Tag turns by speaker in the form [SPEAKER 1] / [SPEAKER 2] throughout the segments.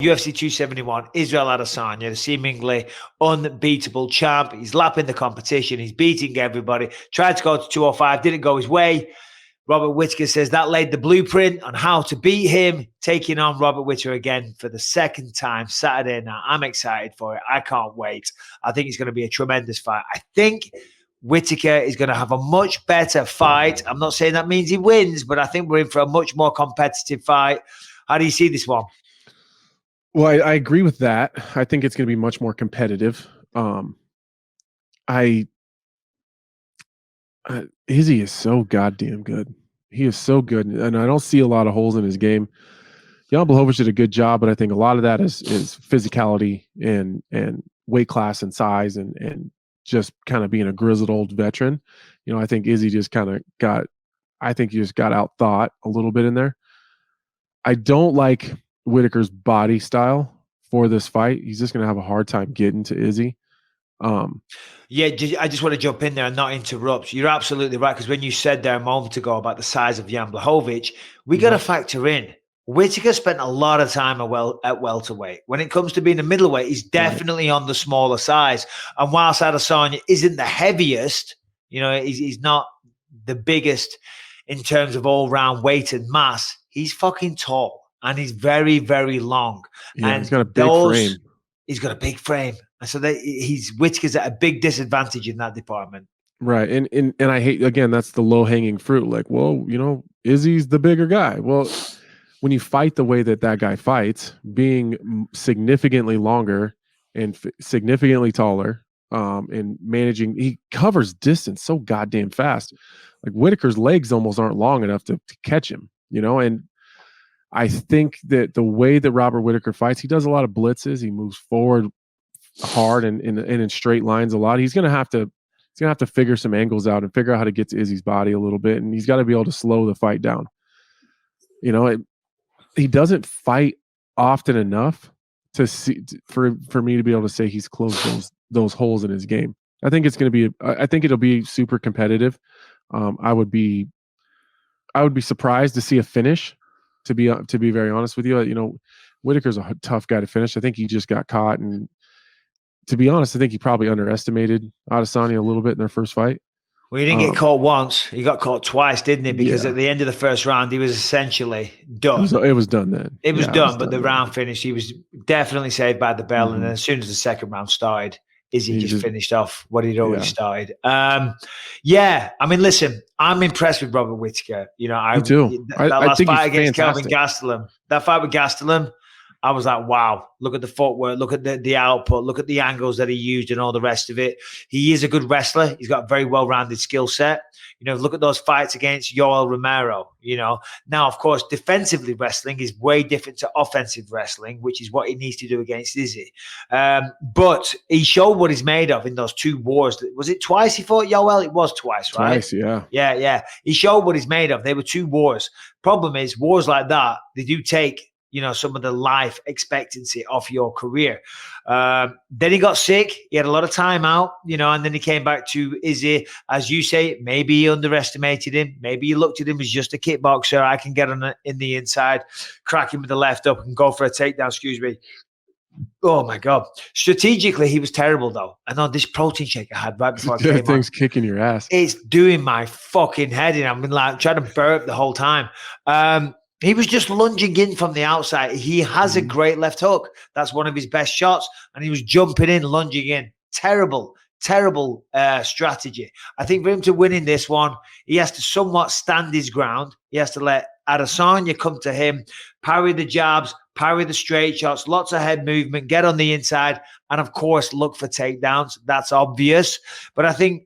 [SPEAKER 1] UFC 271, Israel Adesanya, the seemingly unbeatable champ. He's lapping the competition. He's beating everybody. Tried to go to 205, didn't go his way. Robert Whitaker says that laid the blueprint on how to beat him, taking on Robert Whitaker again for the second time Saturday night. I'm excited for it. I can't wait. I think it's going to be a tremendous fight. I think Whitaker is going to have a much better fight. I'm not saying that means he wins, but I think we're in for a much more competitive fight. How do you see this one?
[SPEAKER 2] Well, I agree with that. I think it's going to be much more competitive. Izzy is so goddamn good. He is so good, and I don't see a lot of holes in his game. Jan Blachowicz did a good job, but I think a lot of that is physicality and weight class and size and just kind of being a grizzled old veteran. You know, I think Izzy just kind of got out thought a little bit in there. I don't like Whitaker's body style for this fight. He's just going to have a hard time getting to Izzy.
[SPEAKER 1] Yeah, I just want to jump in there and not interrupt. You're absolutely right, because when you said there a moment ago about the size of Jan Blachowicz, we got to factor in Whitaker spent a lot of time at welterweight. When it comes to being a middleweight, he's definitely on the smaller size. And whilst Adesanya isn't the heaviest, you know, he's not the biggest in terms of all-round weight and mass, he's fucking tall and he's very, very long.
[SPEAKER 2] Yeah,
[SPEAKER 1] and
[SPEAKER 2] he's got a big frame.
[SPEAKER 1] He's got a big frame. So Whitaker's at a big disadvantage in that department.
[SPEAKER 2] Right. And I hate, again, that's the low-hanging fruit. Like, well, you know, Izzy's the bigger guy. Well, when you fight the way that guy fights, being significantly longer and significantly taller, and managing, he covers distance so goddamn fast. Like Whitaker's legs almost aren't long enough to catch him, you know? And I think that the way that Robert Whitaker fights, he does a lot of blitzes. He moves forward hard and in straight lines a lot. He's gonna have to figure some angles out and figure out how to get to Izzy's body a little bit, and he's got to be able to slow the fight down. You know, he doesn't fight often enough to see for me to be able to say he's closed those holes in his game. I think it'll be super competitive. I would be surprised to see a finish. To be very honest with you, you know, Whitaker's a tough guy to finish. I think he just got caught, and to be honest, I think he probably underestimated Adesanya a little bit in their first fight.
[SPEAKER 1] Well, he didn't get caught once. He got caught twice, didn't he? Because at the end of the first round, he was essentially done.
[SPEAKER 2] It was done then.
[SPEAKER 1] It was done, but the round finished. He was definitely saved by the bell. And then as soon as the second round started, Izzy just finished off what he'd already started. Yeah, I mean, listen, I'm impressed with Robert Whitaker. You know,
[SPEAKER 2] Me too.
[SPEAKER 1] That last fight against
[SPEAKER 2] fantastic.
[SPEAKER 1] Kelvin Gastelum, that fight with Gastelum, I was like, wow, look at the footwork, look at the output, look at the angles that he used and all the rest of it. He is a good wrestler. He's got a very well-rounded skill set. You know, look at those fights against Yoel Romero, you know. Now, of course, defensively wrestling is way different to offensive wrestling, which is what he needs to do against Izzy. But he showed what he's made of in those two wars. Was it twice he fought Yoel? It was twice, right?
[SPEAKER 2] Twice, yeah.
[SPEAKER 1] Yeah. He showed what he's made of. They were two wars. Problem is, wars like that, they do take, you know, some of the life expectancy off your career. Then he got sick. He had a lot of time out, you know, and then he came back to Izzy. As you say, maybe he underestimated him. Maybe he looked at him as just a kickboxer. I can get on in the inside, crack him with the left up and go for a takedown, excuse me. Oh, my God. Strategically, he was terrible, though. I know this protein shake I had right before I came on.
[SPEAKER 2] Thing's kicking your ass.
[SPEAKER 1] It's doing my fucking head in. I've been like trying to burp the whole time. He was just lunging in from the outside. He has a great left hook. That's one of his best shots. And he was jumping in, lunging in. Terrible strategy. I think for him to win in this one, he has to somewhat stand his ground. He has to let Adesanya come to him, parry the jabs, parry the straight shots, lots of head movement, get on the inside, and of course, look for takedowns. That's obvious. But I think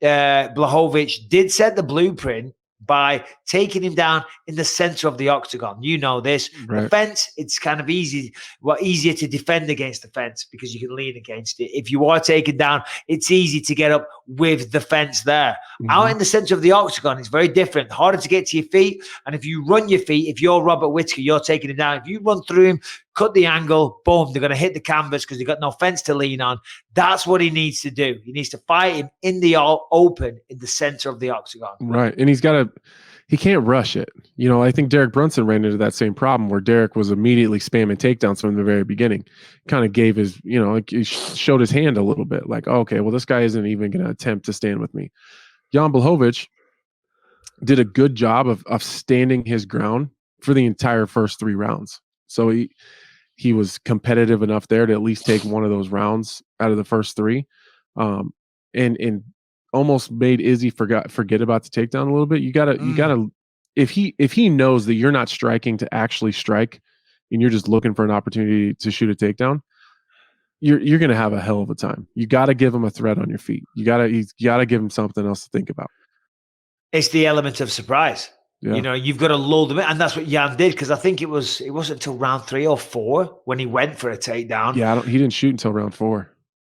[SPEAKER 1] Blachowicz did set the blueprint by taking him down in the center of the octagon. You know this. Right. The fence, it's kind of easier to defend against the fence because you can lean against it. If you are taken down, it's easy to get up with the fence there. Out in the center of the octagon, it's very different. Harder to get to your feet. And if you run your feet, if you're Robert Whitaker, you're taking him down. If you run through him, cut the angle, boom, they're going to hit the canvas because they've got no fence to lean on. That's what he needs to do. He needs to fight him in the open in the center of the octagon.
[SPEAKER 2] Right. And he's got he can't rush it. You know, I think Derek Brunson ran into that same problem where Derek was immediately spamming takedowns from the very beginning. Kind of gave his, you know, like he showed his hand a little bit, like, oh, okay, well, this guy isn't even going to attempt to stand with me. Jan Blachowicz did a good job of standing his ground for the entire first 3 rounds. So he was competitive enough there to at least take one of those rounds out of the first 3, and almost made Izzy forget about the takedown a little bit. You gotta if he knows that you're not striking to actually strike, and you're just looking for an opportunity to shoot a takedown, you're gonna have a hell of a time. You got to give him a threat on your feet. You gotta give him something else to think about.
[SPEAKER 1] It's the element of surprise.
[SPEAKER 2] Yeah.
[SPEAKER 1] You know, you've got to lull them in, and that's what Jan did, because I think it wasn't until round 3 or 4 when he went for a takedown.
[SPEAKER 2] Yeah, he didn't shoot until round 4.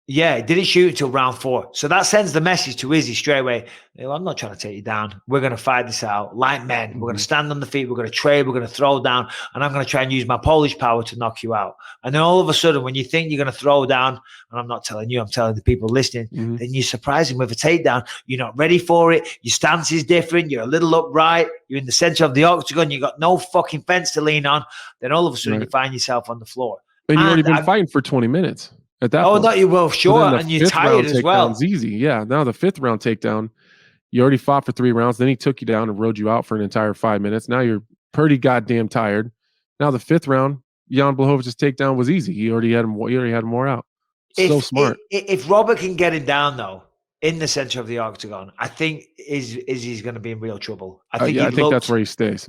[SPEAKER 1] Yeah, he didn't shoot until round 4. So that sends the message to Izzy straight away. I'm not trying to take you down. We're going to fight this out like men. We're going to stand on the feet. We're going to trade. We're going to throw down. And I'm going to try and use my Polish power to knock you out. And then all of a sudden, when you think you're going to throw down, and I'm not telling you, I'm telling the people listening, then you surprise him with a takedown. You're not ready for it. Your stance is different. You're a little upright. You're in the center of the octagon. You got no fucking fence to lean on. Then all of a sudden, you find yourself on the floor.
[SPEAKER 2] And you've already been fighting for 20 minutes. At that
[SPEAKER 1] point.
[SPEAKER 2] No,
[SPEAKER 1] you will, sure, and you're tired as well.
[SPEAKER 2] It's easy, yeah. Now the 5th round takedown, you already fought for 3 rounds. Then he took you down and rode you out for an entire 5 minutes. Now you're pretty goddamn tired. Now the 5th round, Jan Blachowicz' takedown was easy. He already had him more out. So smart.
[SPEAKER 1] If Robert can get him down though, in the center of the octagon, I think Izzy's going to be in real trouble. I think
[SPEAKER 2] that's where he stays.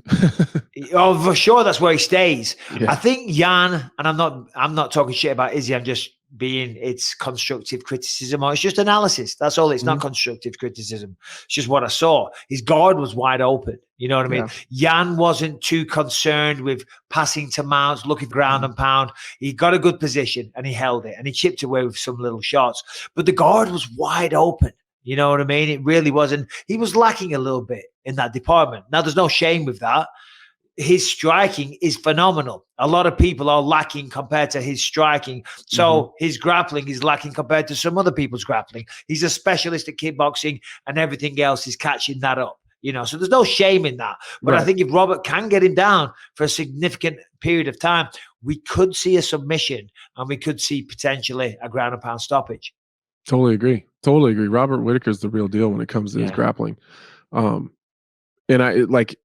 [SPEAKER 1] Oh, for sure, that's where he stays.
[SPEAKER 2] Yeah.
[SPEAKER 1] I think Jan, and I'm not talking shit about Izzy. I'm just it's constructive criticism, or it's just analysis. That's all. It's not constructive criticism. It's just what I saw. His guard was wide open. You know what I mean? Yeah. Jan wasn't too concerned with passing to mounts, looking ground and pound. He got a good position and he held it and he chipped away with some little shots. But the guard was wide open. You know what I mean? It really wasn't. He was lacking a little bit in that department. Now, there's no shame with that. His striking is phenomenal. A lot of people are lacking compared to his striking. So his grappling is lacking compared to some other people's grappling. He's a specialist at kickboxing and everything else is catching that up. You know, so there's no shame in that. But I think if Robert can get him down for a significant period of time, we could see a submission and we could see potentially a ground and pound stoppage.
[SPEAKER 2] Totally agree. Robert Whitaker's the real deal when it comes to his grappling. If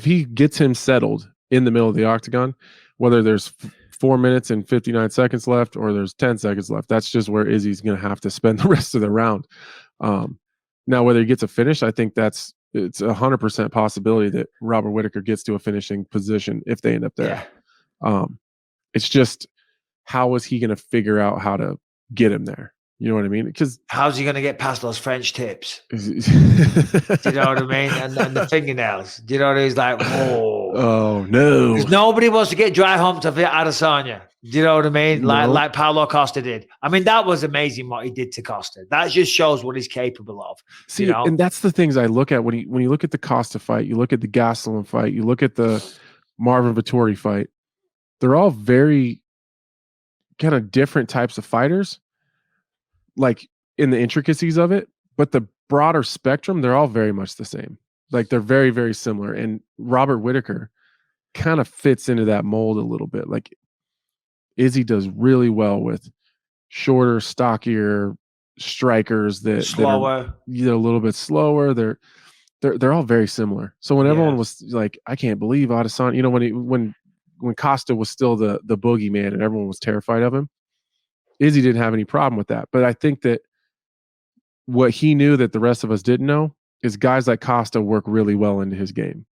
[SPEAKER 2] he gets him settled in the middle of the octagon, whether there's 4 minutes and 59 seconds left or there's 10 seconds left, that's just where Izzy's going to have to spend the rest of the round. Now, whether he gets a finish, I think it's 100% possibility that Robert Whitaker gets to a finishing position if they end up there. Yeah. It's just, how is he going to figure out how to get him there? You know what I mean? Because
[SPEAKER 1] how's he going to get past those French tips? Do you know what I mean? And the fingernails. Do you know what I mean? He's like, whoa.
[SPEAKER 2] Oh, no.
[SPEAKER 1] Because nobody wants to get dry humped of Adesanya. Do you know what I mean? Like Paulo Costa did. I mean, that was amazing what he did to Costa. That just shows what he's capable of.
[SPEAKER 2] See, you know? And that's the things I look at when you look at the Costa fight, you look at the Gastelum fight, you look at the Marvin Vettori fight. They're all very kind of different types of fighters, like in the intricacies of it, but the broader spectrum, they're all very much the same. Like they're very, very similar. And Robert Whitaker kind of fits into that mold a little bit. Like Izzy does really well with shorter, stockier strikers that are a little bit slower. They're all very similar. So when everyone was like, I can't believe Adesanya, you know, when Costa was still the boogeyman and everyone was terrified of him, Izzy didn't have any problem with that. But I think that what he knew that the rest of us didn't know is guys like Costa work really well into his game.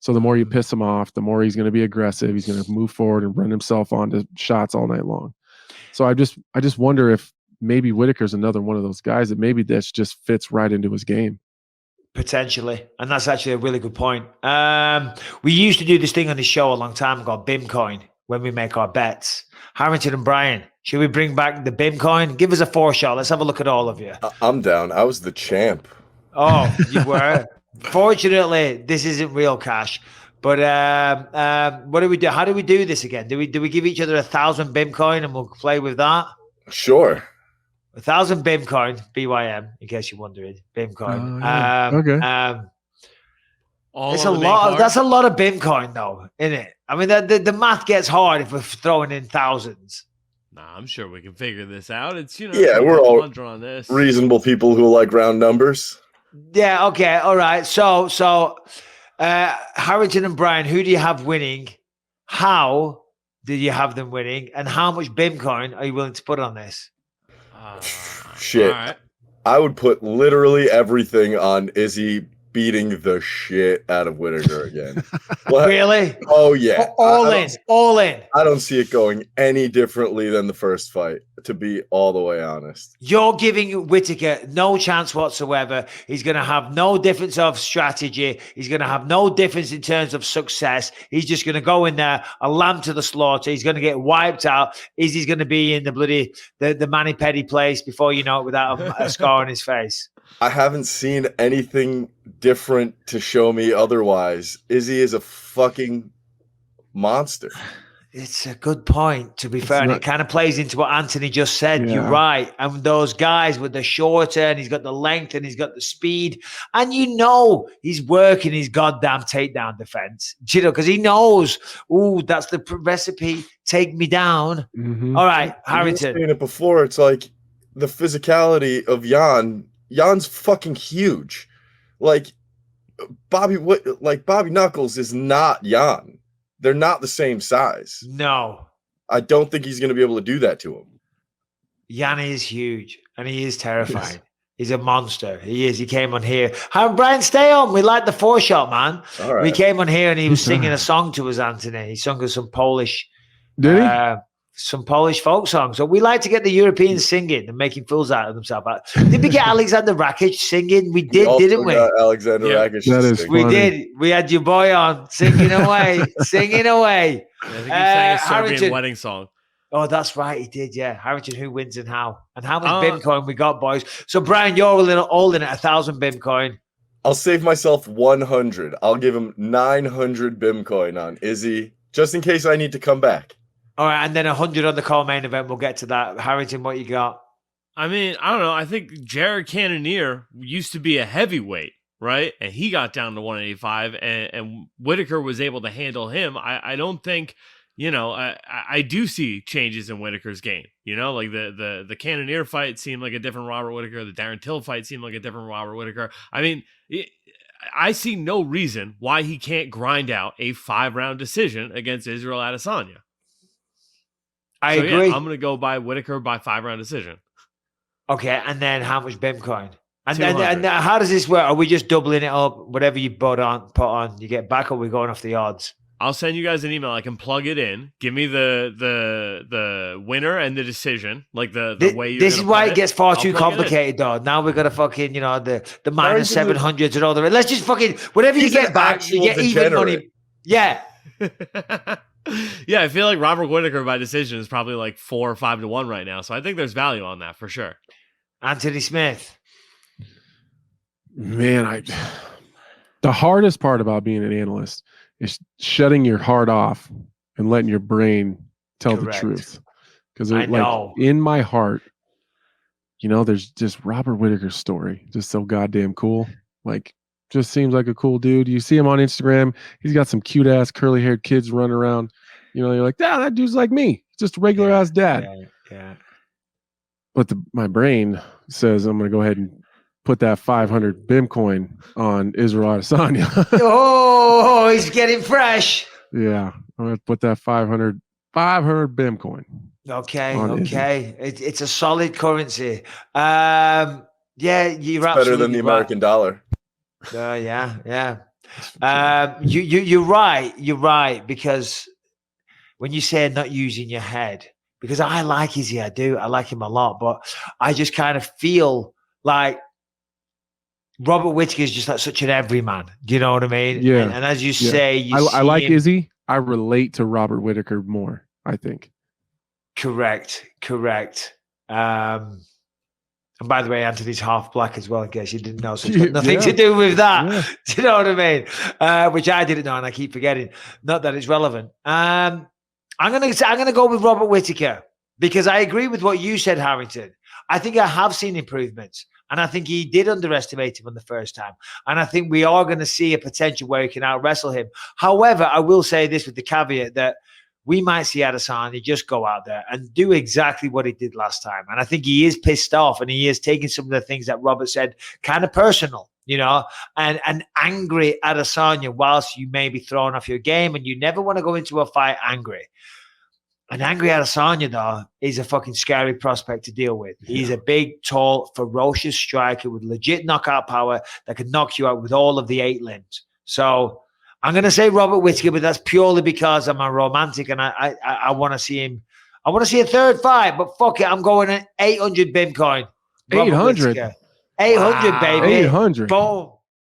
[SPEAKER 2] So the more you piss him off, the more he's going to be aggressive. He's going to move forward and run himself onto shots all night long. So I just wonder if maybe Whitaker's another one of those guys that maybe this just fits right into his game.
[SPEAKER 1] Potentially. And that's actually a really good point. We used to do this thing on the show a long time ago, BIM coin, when we make our bets. Harrington and Brian, should we bring back the BIM coin? Give us a 4-shot. Let's have a look at all of you.
[SPEAKER 3] I'm down. I was the champ.
[SPEAKER 1] Oh, you were? Fortunately, this isn't real cash. But what do we do? How do we do this again? Do we give each other 1,000 BIM coin and we'll play with that?
[SPEAKER 3] Sure.
[SPEAKER 1] 1,000 BIM coin, BYM, in case you're wondering. BIM coin.
[SPEAKER 2] Okay.
[SPEAKER 4] All
[SPEAKER 1] It's
[SPEAKER 4] on
[SPEAKER 1] a
[SPEAKER 4] the main
[SPEAKER 1] lot.
[SPEAKER 4] card?
[SPEAKER 1] That's a lot of Bitcoin, though, isn't it? I mean, the math gets hard if we're throwing in thousands.
[SPEAKER 4] Nah, I'm sure we can figure this out. It's
[SPEAKER 3] Yeah,
[SPEAKER 4] it's
[SPEAKER 3] we're
[SPEAKER 4] a
[SPEAKER 3] all
[SPEAKER 4] hundred on this.
[SPEAKER 3] reasonable people who like round numbers.
[SPEAKER 1] Yeah. Okay. All right. So, Harrington and Brian, who do you have winning? How do you have them winning? And how much Bitcoin are you willing to put on this?
[SPEAKER 3] Shit.
[SPEAKER 4] All right.
[SPEAKER 3] I would put literally everything on Izzy beating the shit out of Whitaker again.
[SPEAKER 1] Really?
[SPEAKER 3] Oh yeah.
[SPEAKER 1] All
[SPEAKER 3] I
[SPEAKER 1] in. All in.
[SPEAKER 3] I don't see it going any differently than the first fight, to be all the way honest.
[SPEAKER 1] You're giving Whitaker no chance whatsoever. He's going to have no difference of strategy. He's going to have no difference in terms of success. He's just going to go in there, a lamb to the slaughter. He's going to get wiped out. Izzy's going to be in the bloody, the mani-pedi place before you know it without a scar on his face.
[SPEAKER 3] I haven't seen anything different to show me otherwise. Izzy is a fucking monster.
[SPEAKER 1] It's a good point, to be fair. And it kind of plays into what Anthony just said.
[SPEAKER 2] Yeah.
[SPEAKER 1] You're right. And those guys with the shorter, and he's got the length and he's got the speed. And you know he's working his goddamn takedown defense. You know, because he knows, that's the recipe. Take me down.
[SPEAKER 2] Mhm.
[SPEAKER 1] All right,
[SPEAKER 3] You were
[SPEAKER 1] Harrington.
[SPEAKER 3] saying it before. It's like the physicality of Jan. Jan's fucking huge. Like Bobby Knuckles is not Jan. They're not the same size.
[SPEAKER 1] No.
[SPEAKER 3] I don't think he's going to be able to do that to him.
[SPEAKER 1] Yanni is huge and he is terrifying. He's a monster. He is. He came on here. Brian, stay on. We like the 4-shot, man.
[SPEAKER 3] All right.
[SPEAKER 1] We came on here and he was singing a song to us, Anthony. He sung us some Polish.
[SPEAKER 2] Did he?
[SPEAKER 1] Some Polish folk songs. So we like to get the Europeans singing and making fools out of themselves. Did we get Alexander Rakic singing? We did,
[SPEAKER 3] also
[SPEAKER 1] didn't we?
[SPEAKER 3] got Alexander Rakic.
[SPEAKER 2] That is
[SPEAKER 1] We
[SPEAKER 2] funny.
[SPEAKER 1] did. We had your boy on singing away, singing away.
[SPEAKER 4] I think he sang a Serbian
[SPEAKER 1] Harrington.
[SPEAKER 4] wedding song.
[SPEAKER 1] Oh, that's right. He did. Yeah. Harrington, who wins and how? And how much
[SPEAKER 4] Uh,
[SPEAKER 1] Bitcoin we got, boys? So, Brian, you're a little all in at 1,000 Bitcoin.
[SPEAKER 3] I'll save myself 100. I'll give him 900 Bitcoin on Izzy, just in case I need to come back.
[SPEAKER 1] All right. And then 100 on the core main event. We'll get to that. Harrington, what you got?
[SPEAKER 4] I mean, I don't know. I think Jared Cannonier used to be a heavyweight, right? And he got down to 185, and Whitaker was able to handle him. I don't think, I do see changes in Whitaker's game. Like the Cannonier fight seemed like a different Robert Whitaker. The Darren Till fight seemed like a different Robert Whitaker. I mean, I see no reason why he can't grind out a 5-round decision against Israel Adesanya.
[SPEAKER 1] I agree.
[SPEAKER 4] Yeah, I'm going to go by Whitaker by 5-round decision.
[SPEAKER 1] Okay. And then how much Bitcoin? And
[SPEAKER 4] 200.
[SPEAKER 1] then how does this work? Are we just doubling it up? Whatever you put on, you get back, or we're going off the odds?
[SPEAKER 4] I'll send you guys an email. I can plug it in. Give me the winner and the decision, like the way you're
[SPEAKER 1] This is why it gets far too
[SPEAKER 4] I'll plug it in.
[SPEAKER 1] complicated, though. Now we're gonna fucking, the minus
[SPEAKER 3] Harrington
[SPEAKER 1] 700s and all the rest. Let's just fucking whatever you
[SPEAKER 3] He's
[SPEAKER 1] get
[SPEAKER 3] an
[SPEAKER 1] back, you
[SPEAKER 3] actual
[SPEAKER 1] get even money.
[SPEAKER 3] degenerate.
[SPEAKER 1] Yeah.
[SPEAKER 4] Yeah, I feel like Robert Whitaker by decision is probably like 4 or 5 to 1 right now. So I think there's value on that for sure.
[SPEAKER 1] Anthony Smith.
[SPEAKER 2] Man, the hardest part about being an analyst is shutting your heart off and letting your brain tell
[SPEAKER 1] Correct.
[SPEAKER 2] the truth. Because
[SPEAKER 1] I know.
[SPEAKER 2] in my heart, there's just Robert Whitaker's story, just so goddamn cool. Like, just seems like a cool dude. You see him on Instagram. He's got some cute ass curly haired kids running around. You're like, that dude's like me. Just a regular ass dad.
[SPEAKER 1] Yeah.
[SPEAKER 2] But my brain says I'm going to go ahead and put that 500 Bitcoin on Israel Adesanya.
[SPEAKER 1] Oh, he's getting fresh.
[SPEAKER 2] Yeah, I'm going to put that 500 Bitcoin.
[SPEAKER 1] Okay. It's a solid currency. Yeah, you're absolutely
[SPEAKER 3] Better than the American dollar.
[SPEAKER 1] Yeah. You're right. You're right, because when you say not using your head, because I like Izzy, I do. I like him a lot, but I just kind of feel like Robert Whitaker is just like such an everyman. Do you know what I mean?
[SPEAKER 2] Yeah.
[SPEAKER 1] And as you say,
[SPEAKER 2] I like
[SPEAKER 1] him.
[SPEAKER 2] Izzy. I relate to Robert Whitaker more, I think.
[SPEAKER 1] Correct. And by the way, Anthony's half black as well, in case you didn't know. So it's got nothing to do with that.
[SPEAKER 2] Yeah.
[SPEAKER 1] Do you know what I mean? Which I didn't know, and I keep forgetting. Not that it's relevant. I'm gonna go with Robert Whitaker, because I agree with what you said, Harrington. I think I have seen improvements. And I think he did underestimate him on the first time. And I think we are going to see a potential where he can out-wrestle him. However, I will say this with the caveat that we might see Adesanya just go out there and do exactly what he did last time. And I think he is pissed off, and he is taking some of the things that Robert said kind of personal, you know, and angry Adesanya whilst you may be thrown off your game, and you never want to go into a fight angry. An angry Adesanya, though, is a fucking scary prospect to deal with. He's a big, tall, ferocious striker with legit knockout power that can knock you out with all of the 8 limbs. So I'm going to say Robert Whitaker, but that's purely because I'm a romantic and I want to see him. I want to see a third fight, but fuck it. I'm going at 800 Bitcoin.
[SPEAKER 2] 800?
[SPEAKER 1] 800, baby.
[SPEAKER 2] 800.
[SPEAKER 1] Boom.